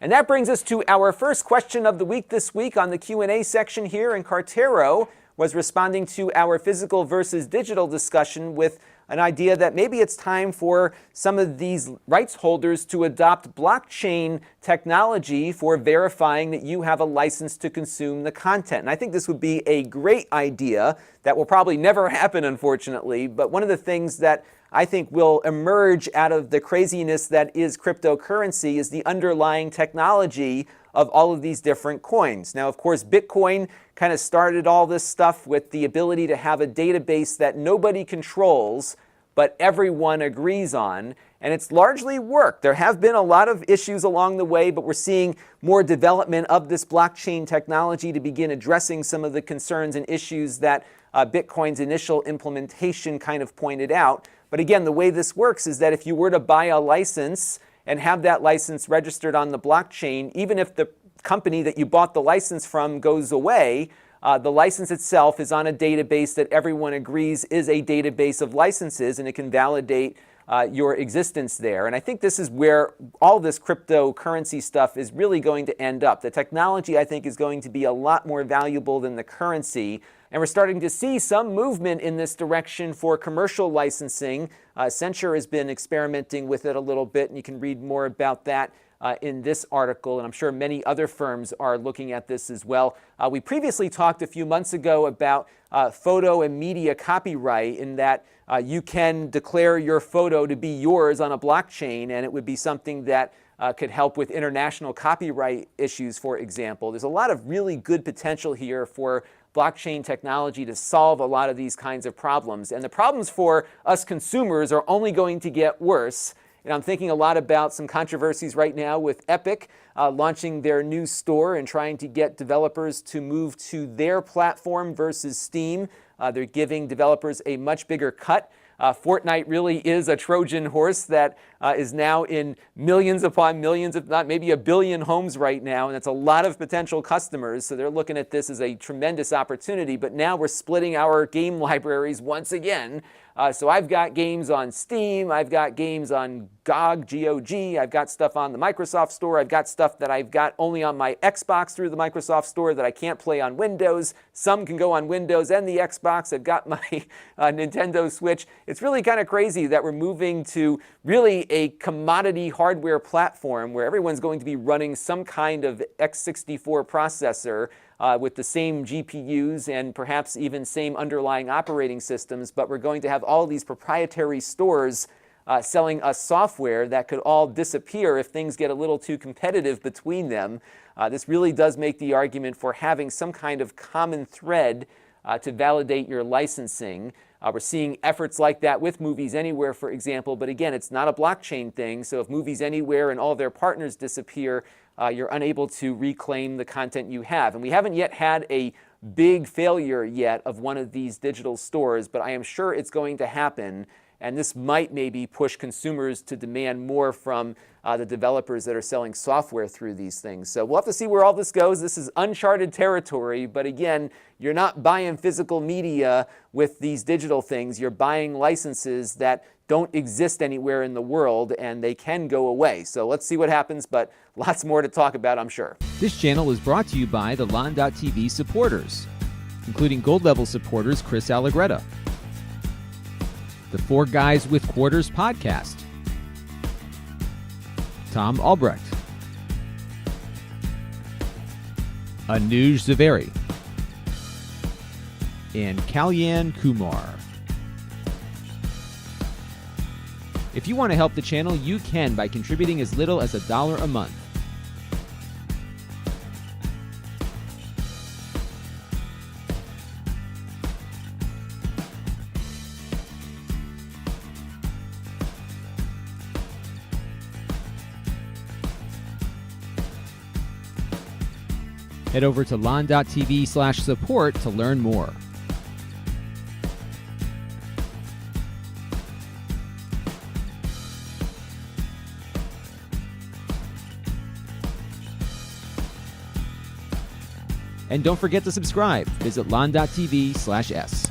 And that brings us to our first question of the week this week on the Q&A section here. And Cartero was responding to our physical versus digital discussion with an idea that maybe it's time for some of these rights holders to adopt blockchain technology for verifying that you have a license to consume the content. And I think this would be a great idea that will probably never happen, unfortunately. But one of the things that I think will emerge out of the craziness that is cryptocurrency is the underlying technology of all of these different coins. Now, of course, Bitcoin kind of started all this stuff with the ability to have a database that nobody controls, but everyone agrees on, and it's largely worked. There have been a lot of issues along the way, but we're seeing more development of this blockchain technology to begin addressing some of the concerns and issues that Bitcoin's initial implementation kind of pointed out. But again, the way this works is that if you were to buy a license and have that license registered on the blockchain, even if the company that you bought the license from goes away, the license itself is on a database that everyone agrees is a database of licenses, and it can validate your existence there. And I think this is where all this cryptocurrency stuff is really going to end up. The technology, I think, is going to be a lot more valuable than the currency. And we're starting to see some movement in this direction for commercial licensing. Accenture has been experimenting with it a little bit, and you can read more about that in this article, and I'm sure many other firms are looking at this as well. We previously talked a few months ago about photo and media copyright, in that you can declare your photo to be yours on a blockchain, and it would be something that could help with international copyright issues, for example. There's a lot of really good potential here for blockchain technology to solve a lot of these kinds of problems. And the problems for us consumers are only going to get worse. And I'm thinking a lot about some controversies right now with Epic launching their new store and trying to get developers to move to their platform versus Steam. They're giving developers a much bigger cut. Fortnite really is a Trojan horse that is now in millions upon millions, if not maybe 1 billion homes right now, and it's a lot of potential customers, so they're looking at this as a tremendous opportunity. But now we're splitting our game libraries once again. So I've got games on Steam, I've got games on GOG, G-O-G, I've got stuff on the Microsoft Store, I've got stuff that I've got only on my Xbox through the Microsoft Store that I can't play on Windows. Some can go on Windows and the Xbox. I've got my Nintendo Switch. It's really kind of crazy that we're moving to really a commodity hardware platform where everyone's going to be running some kind of x64 processor with the same GPUs and perhaps even same underlying operating systems, but we're going to have all these proprietary stores selling us software that could all disappear if things get a little too competitive between them. This really does make the argument for having some kind of common thread to validate your licensing. We're seeing efforts like that with Movies Anywhere, for example, but again, it's not a blockchain thing, so if Movies Anywhere and all their partners disappear, you're unable to reclaim the content you have. And we haven't yet had a big failure yet of one of these digital stores, but I am sure it's going to happen. And this might maybe push consumers to demand more from the developers that are selling software through these things. So we'll have to see where all this goes. This is uncharted territory, but again, you're not buying physical media with these digital things. You're buying licenses that don't exist anywhere in the world, and they can go away. So let's see what happens, but lots more to talk about, I'm sure. This channel is brought to you by the Lon.TV supporters, including gold level supporters Chris Allegretta, the Four Guys with Quarters podcast, Tom Albrecht, Anuj Zaveri, and Kalyan Kumar. If you want to help the channel, you can by contributing as little as $1 a month. Head over to Lon.TV/support to learn more. And don't forget to subscribe. Visit Lon.TV/s.